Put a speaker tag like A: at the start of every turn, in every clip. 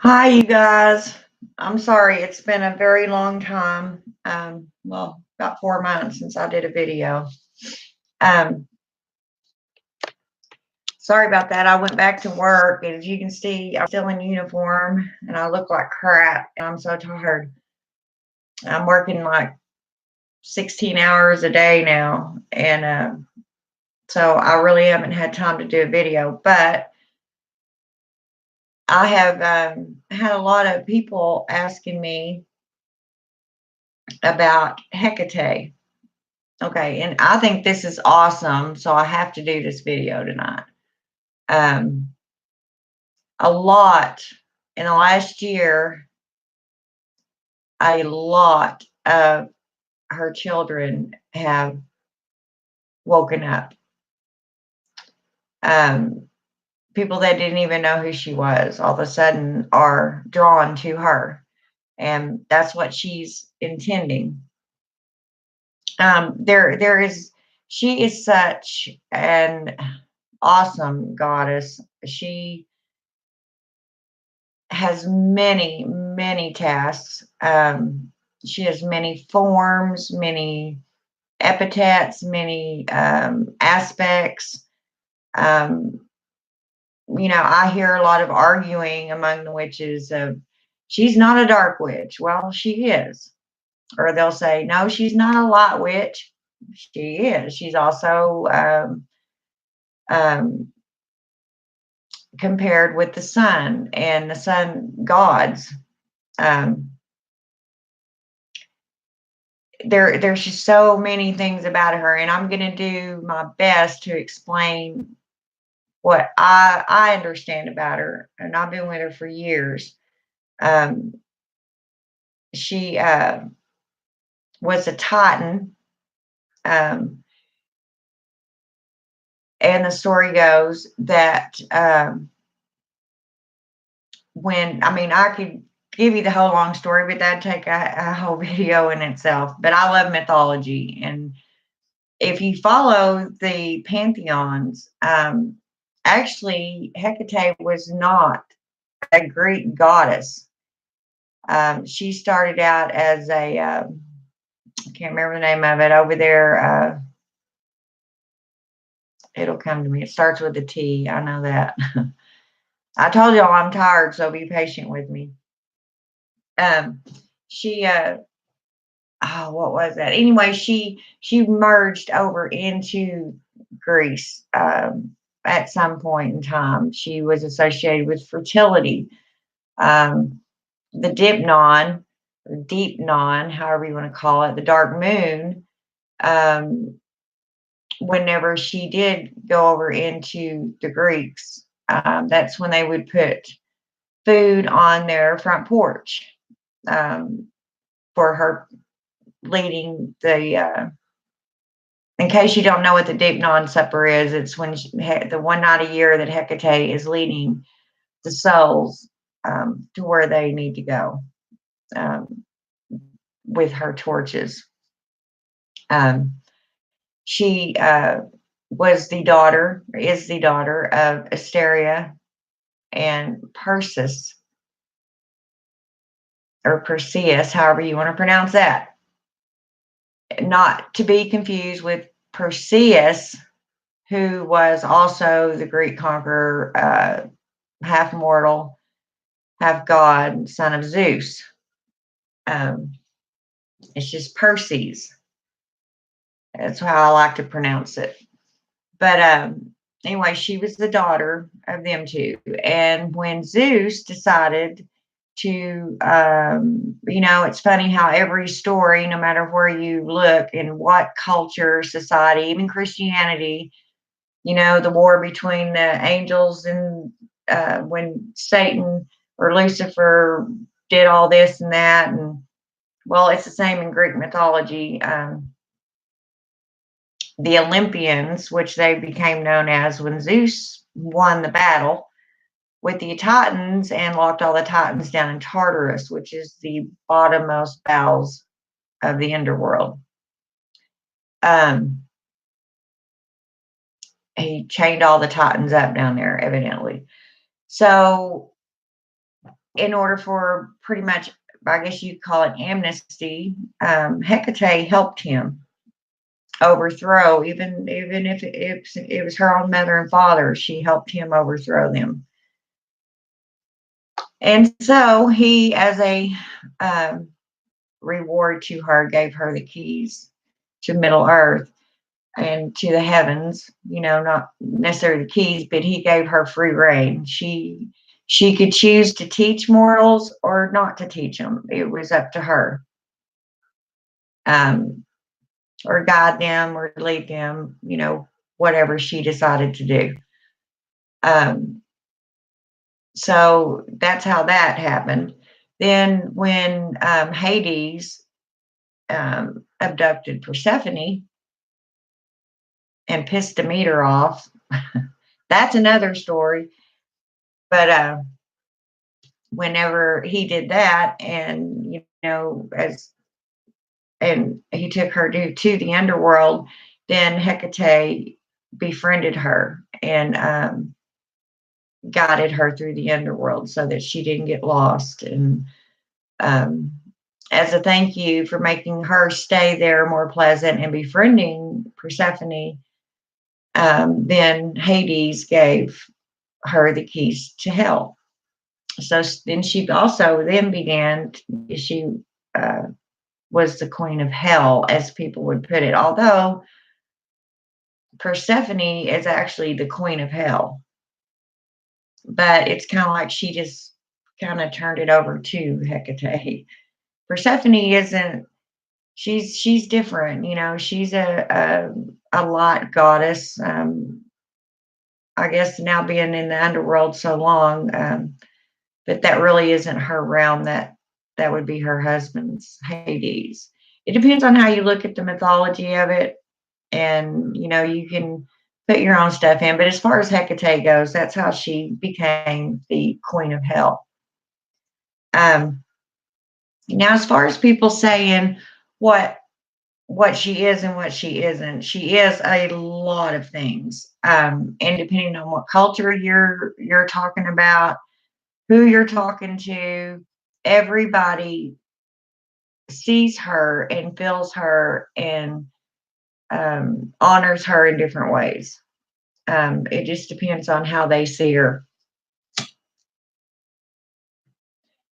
A: Hi, you guys. I'm sorry, it's been a very long time. Well, about 4 months since I did a video. Um, Sorry about that. I went back to work. As you can see, I'm still in uniform and I look like crap. I'm so tired. I'm working like 16 hours a day now. And so I really haven't had time to do a video. But I have had a lot of people asking me about Hecate. Okay, and I think this is awesome, so I have to do this video tonight. Um, a lot in the last year, a lot of her children have woken up. Um, People that didn't even know who she was all of a sudden are drawn to her, and that's what she's intending. There is She is such an awesome goddess. She has many, many tasks. She has many forms, many epithets, many aspects. Um, I hear a lot of arguing among the witches of she's not a dark witch. Well, she is. Or they'll say, no, she's not a light witch. She is. She's also um, compared with the sun and the sun gods. Um, there's just so many things about her, and I'm going to do my best to explain what I understand about her, and I've been with her for years. um she was a titan, um and the story goes that when I mean, I could give you the whole long story, but that'd take a whole video in itself. But I love mythology, and if you follow the pantheons, actually, Hecate was not a Greek goddess. She started out as I can't remember the name of it over there. It'll come to me. It starts with a T. I know that. I told y'all I'm tired, so be patient with me. Um, she oh, what was that? Anyway, she merged over into Greece at some point in time. She was associated with fertility. Um, the Dipnon, or Deepnon, however you want to call it, the dark moon. Um, Whenever she did go over into the Greeks, that's when they would put food on their front porch um, for her leading the in case you don't know what the Deepnon Supper is, it's when the one night a year that Hecate is leading the souls to where they need to go um, with her torches. Um, she was the daughter, or is the daughter of Asteria and Perseus, or Perseus, however you want to pronounce that. Not to be confused with Perseus, who was also the Greek conqueror, half mortal, half god, son of Zeus. Um, it's just Perseus. That's how I like to pronounce it. But anyway, she was the daughter of them two. And when Zeus decided to, it's funny how every story, no matter where you look in what culture, society, even Christianity, the war between the angels and when Satan or Lucifer did all this and that. And well, it's the same in Greek mythology. The Olympians, which they became known as when Zeus won the battle with the Titans and locked all the Titans down in Tartarus, which is the bottommost bowels of the underworld. Um, he chained all the Titans up down there, evidently. So in order for pretty much, I guess you'd call it amnesty, Hecate helped him overthrow, even if it was her own mother and father, she helped him overthrow them. And so he, as a um, reward to her, gave her the keys to Middle Earth and to the heavens. Not necessarily the keys, but he gave her free reign. She could choose to teach mortals or not to teach them. It was up to her, um, or guide them or lead them. Whatever she decided to do. Um, so that's how that happened. Then when Hades abducted Persephone and pissed Demeter off, that's another story. But whenever he did that, and and he took her to the underworld, then Hecate befriended her and guided her through the underworld so that she didn't get lost. And um, as a thank you for making her stay there more pleasant and befriending Persephone, then Hades gave her the keys to hell. So then she also then began, she uh, was the queen of hell, as people would put it, although Persephone is actually the queen of hell. But it's kind of like she just kind of turned it over to Hecate. Persephone isn't, she's different, she's a light goddess. I guess now being in the underworld so long, but that really isn't her realm. That would be her husband's, Hades. It depends on how you look at the mythology of it, and you can put your own stuff in. But as far as Hecate goes, that's how she became the queen of hell. Now, as far as people saying what she is and what she isn't, she is a lot of things. And depending on what culture you're talking about, who you're talking to, everybody sees her and feels her and honors her in different ways. It just depends on how they see her.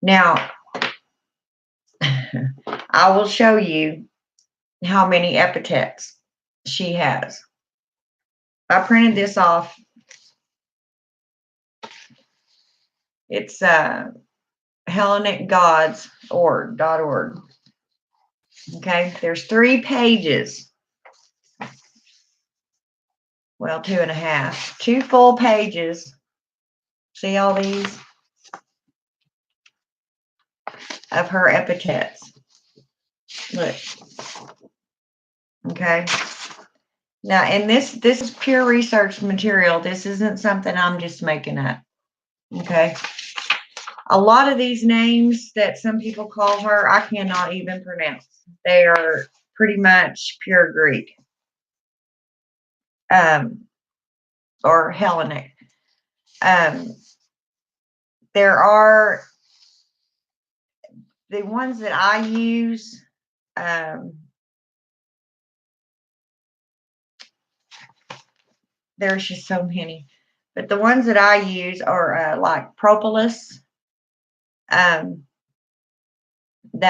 A: Now, I will show you how many epithets she has. I printed this off. It's Hellenic Gods .org. Okay, there's 3 pages. Well, 2.5. 2 full pages. See all these? Of her epithets. Look. Okay. Now, and this is pure research material. This isn't something I'm just making up. Okay. A lot of these names that some people call her, I cannot even pronounce. They are pretty much pure Greek. Or Hellenic. There are the ones that I use. There's just so many, but the ones that I use are like propolis. That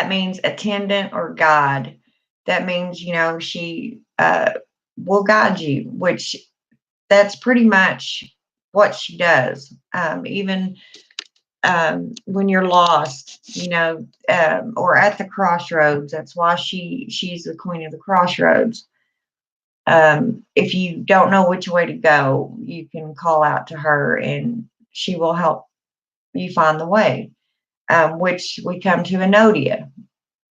A: means attendant or guide. That means she will guide you, which that's pretty much what she does. Even when you're lost, or at the crossroads. That's why she's the queen of the crossroads. If you don't know which way to go, you can call out to her and she will help you find the way, which we come to Enodia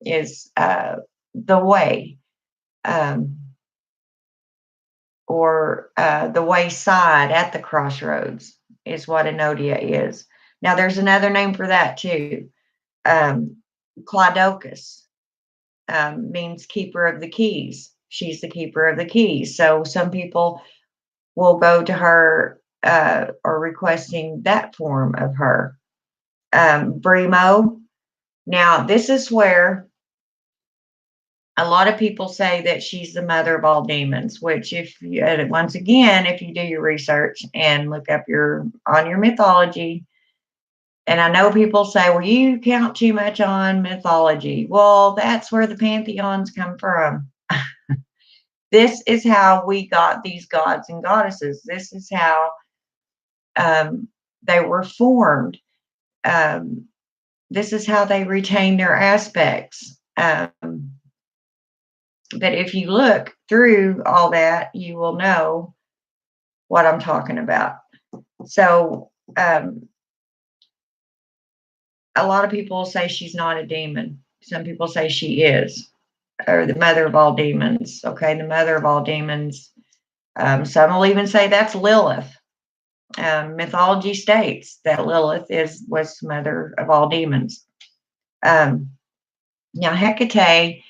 A: is the way, or the wayside at the crossroads is what Enodia is. Now, there's another name for that too. Clydocus means keeper of the keys. She's the keeper of the keys. So some people will go to her or requesting that form of her. Brimo. Now, this is where a lot of people say that she's the mother of all demons, which if you, once again, if you do your research and look up on your mythology, and I know people say, well, you count too much on mythology. Well, that's where the pantheons come from. This is how we got these gods and goddesses. This is how they were formed. Um, this is how they retain their aspects. But if you look through all that, you will know what I'm talking about. So a lot of people say she's not a demon. Some people say she is, or the mother of all demons. Okay, the mother of all demons. Some will even say that's Lilith. Mythology states that Lilith was mother of all demons. Now Hecate,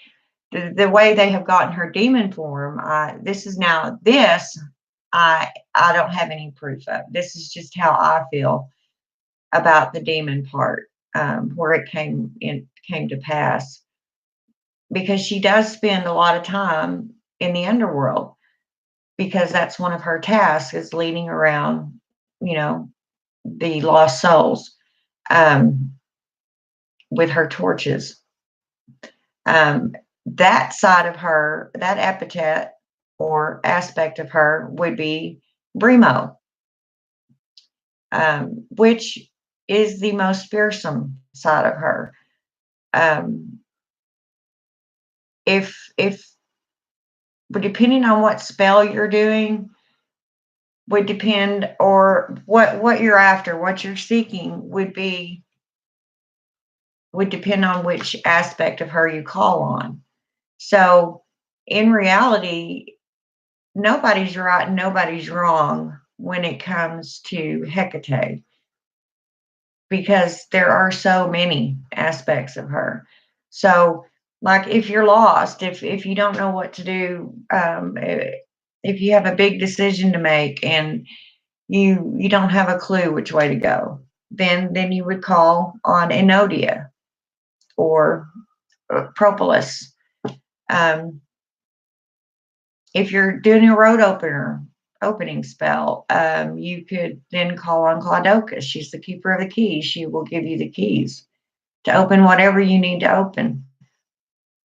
A: the way they have gotten her demon form, this I don't have any proof of. This is just how I feel about the demon part, where it came to pass, because she does spend a lot of time in the underworld, because that's one of her tasks, is leading around, the lost souls, um, with her torches. That side of her, that epithet or aspect of her, would be Brimo, which is the most fearsome side of her. If but depending on what spell you're doing, would depend, or what you're after, what you're seeking, would depend on which aspect of her you call on. So in reality, nobody's right and nobody's wrong when it comes to Hecate, because there are so many aspects of her. So, like, if you're lost, if you don't know what to do, if you have a big decision to make and you don't have a clue which way to go, then you would call on Enodia or Propolis. Um, if you're doing a road opening spell, you could then call on Clodoka. She's the keeper of the keys. She will give you the keys to open whatever you need to open,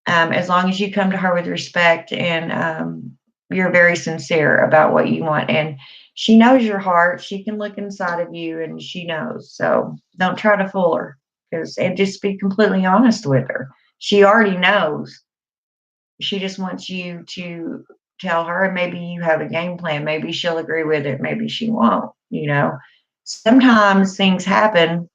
A: as long as you come to her with respect and you're very sincere about what you want. And she knows your heart. She can look inside of you and she knows. So don't try to fool her, and just be completely honest with her. She already knows. She just wants you to tell her, and maybe you have a game plan. Maybe she'll agree with it. Maybe she won't. Sometimes things happen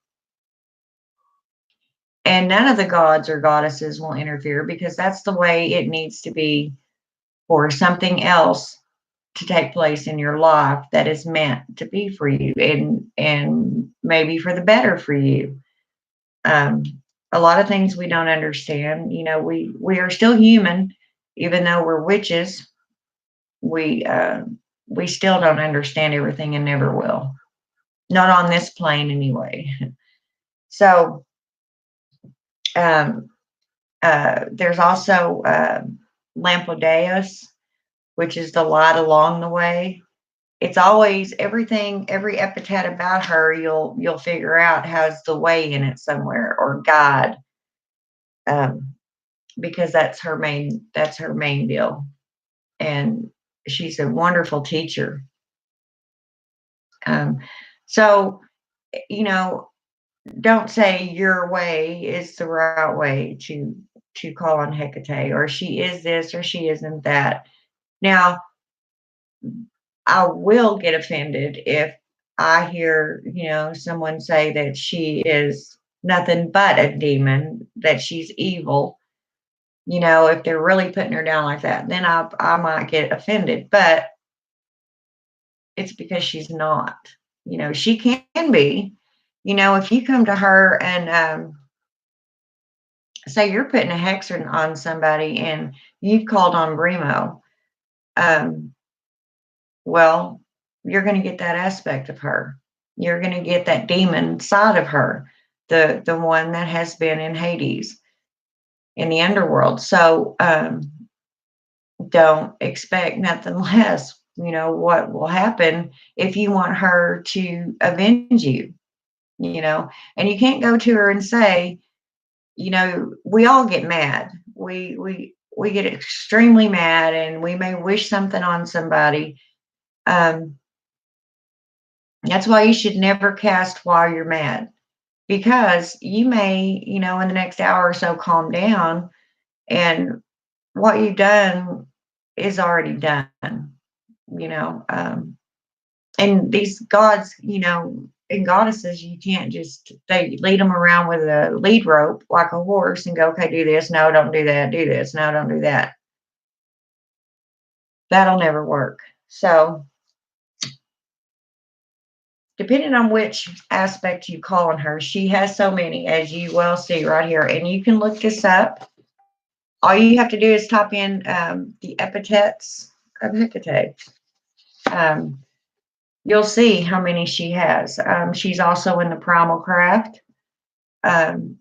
A: and none of the gods or goddesses will interfere, because that's the way it needs to be for something else to take place in your life that is meant to be for you, and maybe for the better for you. Um, a lot of things we don't understand. We are still human, even though we're witches. We still don't understand everything and never will. Not on this plane, anyway. So there's also Lampodeus, which is the light along the way. It's always everything, every epithet about her, you'll figure out has the way in it somewhere, or guide, because that's her main deal. And she's a wonderful teacher. So, you know, don't say your way is the right way to call on Hecate, or she is this or she isn't that. Now, I will get offended if I hear, someone say that she is nothing but a demon, that she's evil. If they're really putting her down like that, then I might get offended. But it's because she's not. She can be. If you come to her and say you're putting a hex on somebody and you've called on Brimo, well, you're going to get that aspect of her. You're going to get that demon side of her the one that has been in Hades, in the underworld. So don't expect nothing less. What will happen if you want her to avenge you, and you can't go to her and say, we all get mad. We get extremely mad, and we may wish something on somebody. Um, that's why you should never cast while you're mad, because you may, in the next hour or so calm down, and what you've done is already done, you know. And these gods, and goddesses, you can't just, they lead them around with a lead rope like a horse and go, okay, do this. No, don't do that. Do this. No, don't do that. That'll never work. So, depending on which aspect you call on her, she has so many, as you well see right here. And you can look this up. All you have to do is type in the epithets of Hecate. Um, you'll see how many she has. She's also in the primal craft. Um,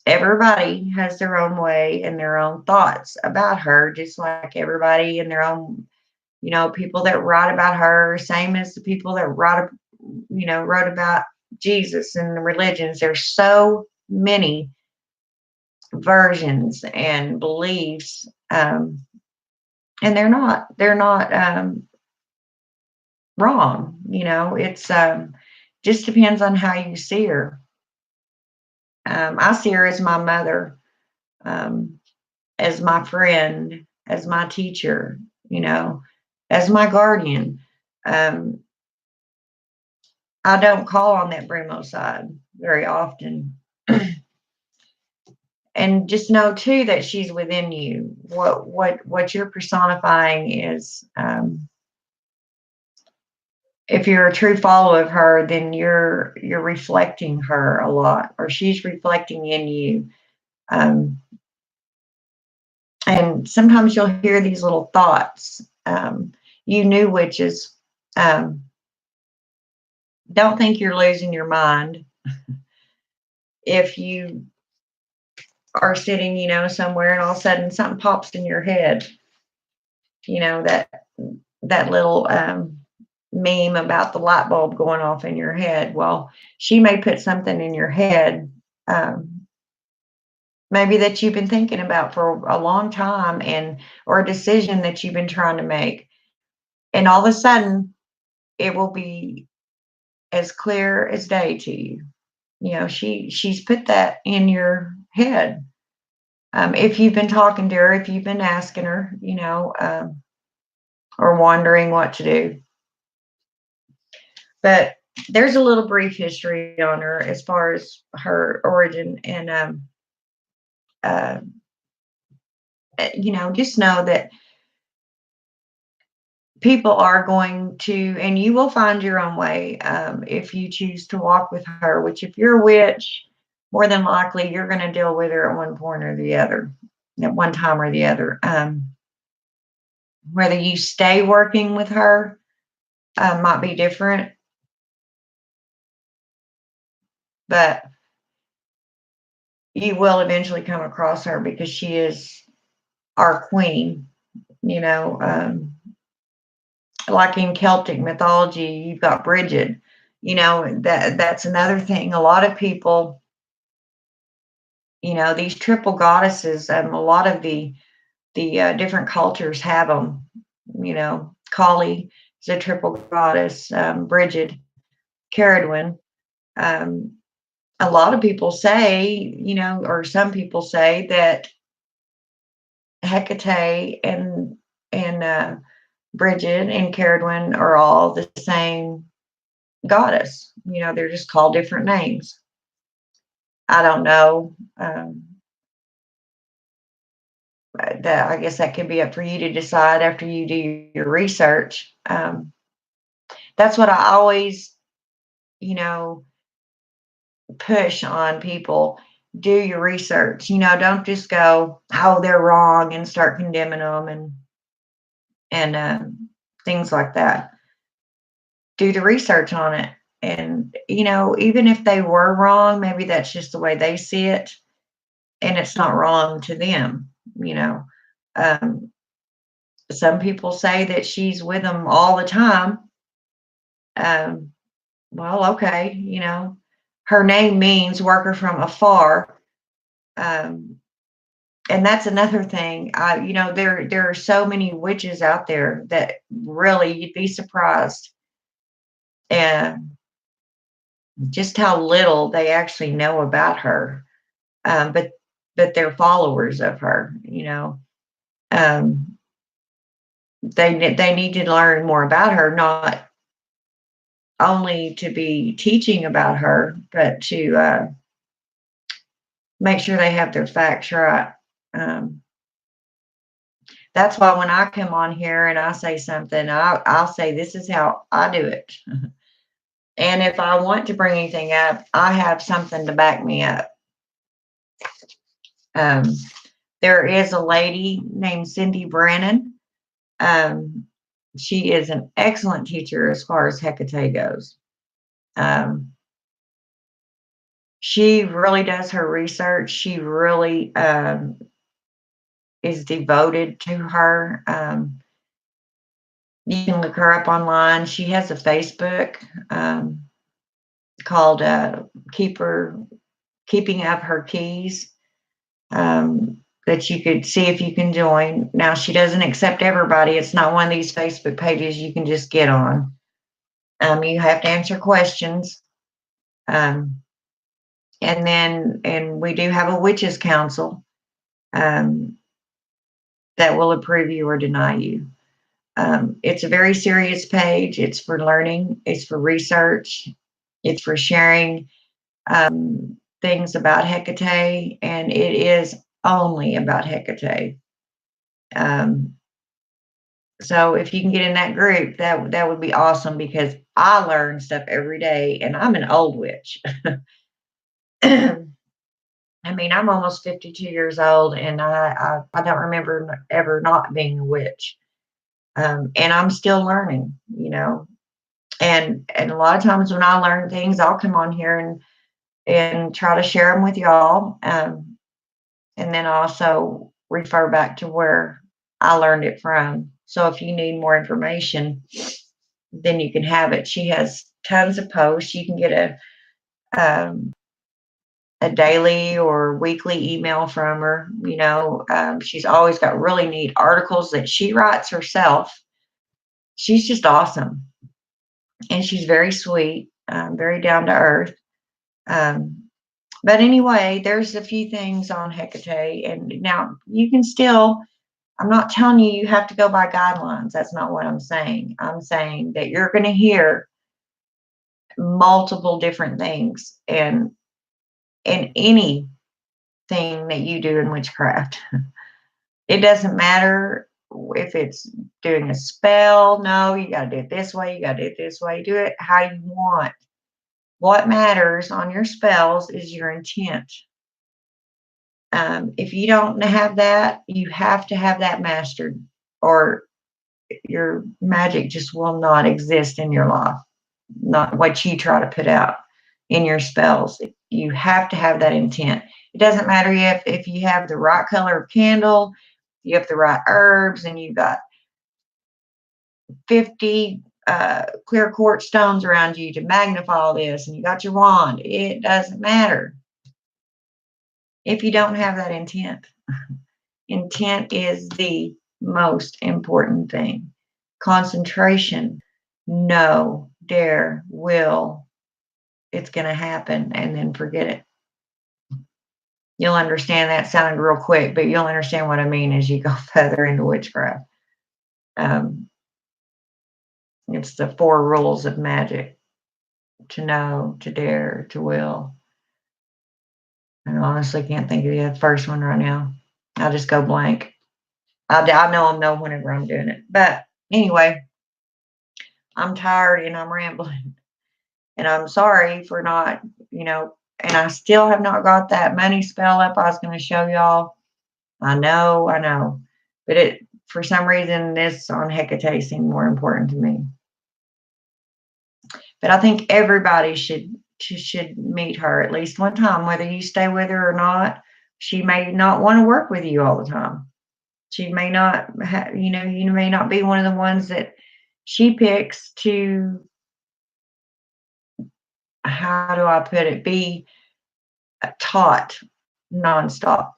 A: everybody has their own way and their own thoughts about her, just like everybody in their own, people that write about her, same as the people that wrote about Jesus and the religions. There's so many versions and beliefs, and they're not wrong. It's just depends on how you see her. I see her as my mother, um, as my friend, as my teacher, as my guardian. Um, I don't call on that Bremo side very often. And just know too that she's within you. What you're personifying is, if you're a true follower of her, then you're reflecting her a lot, or she's reflecting in you. Um, and sometimes you'll hear these little thoughts. You new witches, um, don't think you're losing your mind if you are sitting, somewhere, and all of a sudden something pops in your head. That little meme about the light bulb going off in your head. Well, she may put something in your head, maybe that you've been thinking about for a long time, or a decision that you've been trying to make, and all of a sudden it will be as clear as day to you. She's put that in your head. If you've been talking to her, if you've been asking her, or wondering what to do. But there's a little brief history on her as far as her origin, and uh, just know that people are going to, and you will find your own way, if you choose to walk with her. Which, if you're a witch, more than likely you're going to deal with her at one point or the other, at one time or the other. Whether you stay working with her might be different, but you will eventually come across her, because she is our queen. Like in Celtic mythology, you've got Bridget. That's another thing. A lot of people, these triple goddesses, a lot of the different cultures have them. Kali is a triple goddess. Bridget, Caradwin. Um, a lot of people say, or some people say that Hecate and Bridget and Caradwin are all the same goddess. They're just called different names. I don't know. That, I guess that could be up for you to decide after you do your research. That's what I always, you know, push on people. Do your research. Don't just go, oh, they're wrong, and start condemning them and things like that. Do the research on it. And, even if they were wrong, maybe that's just the way they see it, and it's not wrong to them, you know. Um, some people say that she's with them all the time. Um, well, okay, her name means worker from afar. Um, and that's another thing. There are so many witches out there that really you'd be surprised, and just how little they actually know about her. But they're followers of her. Um, they need to learn more about her, not only to be teaching about her, but to make sure they have their facts right. Um, that's why when I come on here and I say something, I'll say this is how I do it. And if I want to bring anything up, I have something to back me up. Um, there is a lady named Cindy Brannon. Um, she is an excellent teacher as far as Hecate goes. Um, she really does her research. She really is devoted to her. You can look her up online. She has a Facebook called Keeping Up Her Keys, that you could see if you can join. Now, she doesn't accept everybody. It's not one of these Facebook pages you can just get on. You have to answer questions. Um, and we do have a witches council um, that will approve you or deny you. It's a very serious page. It's for learning. It's for research. It's for sharing things about Hecate, and it is only about Hecate. Um, so if you can get in that group, that would be awesome because I learn stuff every day, and I'm an old witch. I mean, I'm almost 52 years old, and I don't remember ever not being a witch. And I'm still learning, And a lot of times when I learn things, I'll come on here and try to share them with y'all. And then also refer back to where I learned it from. So if you need more information, then you can have it. She has tons of posts. You can get a daily or weekly email from her. She's always got really neat articles that she writes herself. She's just awesome, and she's very sweet, very down to earth. Um, but anyway, there's a few things on Hecate, and now you can still. I'm not telling you you have to go by guidelines. That's not what I'm saying. I'm saying that you're going to hear multiple different things, and in anything that you do in witchcraft. It doesn't matter if it's doing a spell. No, you got to do it this way. You got to do it this way. Do it how you want. What matters on your spells is your intent. If you don't have that, you have to have that mastered, or your magic just will not exist in your life. Not what you try to put out in your spells. You have to have that intent. It doesn't matter if you have the right color of candle, you have the right herbs, and you've got 50 clear quartz stones around you to magnify all this, and you got your wand. It doesn't matter if you don't have that intent. Intent is the most important thing. Concentration, know, dare, will. It's going to happen, and then forget it. You'll understand that sounded real quick, but you'll understand what I mean as you go further into witchcraft. It's the 4 rules of magic: to know, to dare, to will. I honestly can't think of the first one right now. I'll just go blank. I know whenever I'm doing it. But anyway, I'm tired and I'm rambling. And I'm sorry for not, and I still have not got that money spell up I was going to show y'all. I know. But for some reason, this on Hecate seemed more important to me. But I think everybody should meet her at least one time, whether you stay with her or not. She may not want to work with you all the time. She may not you may not be one of the ones that she picks to, how do I put it, be taught nonstop,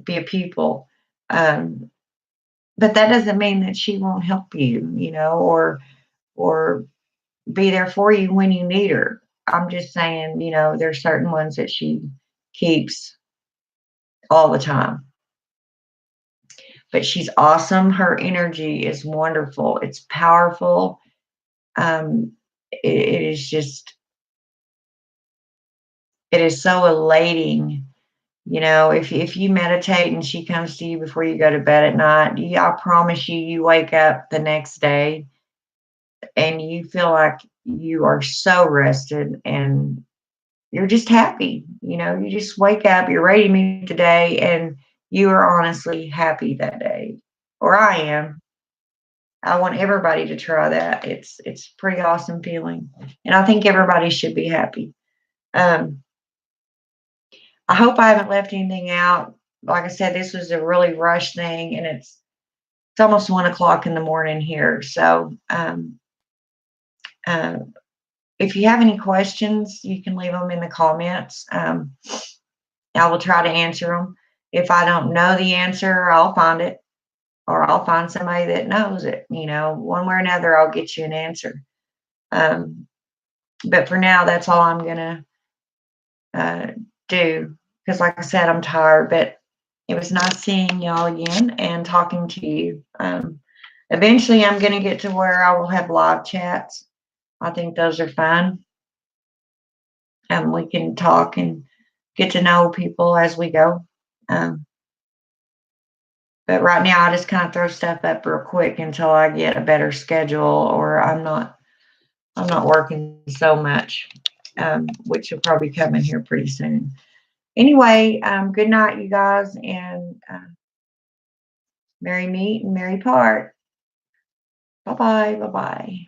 A: be a pupil. Um, but that doesn't mean that she won't help you, or be there for you when you need her. I'm just saying, there's certain ones that she keeps all the time. But she's awesome. Her energy is wonderful. It's powerful. It is just, it is so elating. If you meditate and she comes to you before you go to bed at night, I promise you, you wake up the next day and you feel like you are so rested and you're just happy. You just wake up, you're ready to meet the day, and you are honestly happy that day. Or I am. I want everybody to try that. It's a pretty awesome feeling. And I think everybody should be happy. Um, I hope I haven't left anything out. Like I said, this was a really rush thing, and it's almost 1 o'clock in the morning here. So uh, if you have any questions, you can leave them in the comments. I will try to answer them. If I don't know the answer, I'll find it, or I'll find somebody that knows it. One way or another, I'll get you an answer. But for now, that's all I'm gonna uh, do, because, like I said, I'm tired. But it was nice seeing y'all again and talking to you. Eventually, I'm gonna get to where I will have live chats. I think those are fun, and we can talk and get to know people as we go. Um, but right now, I just kind of throw stuff up real quick until I get a better schedule, or I'm not working so much, which will probably come in here pretty soon. Anyway, good night, you guys, and merry meet and merry part. Bye bye. Bye bye.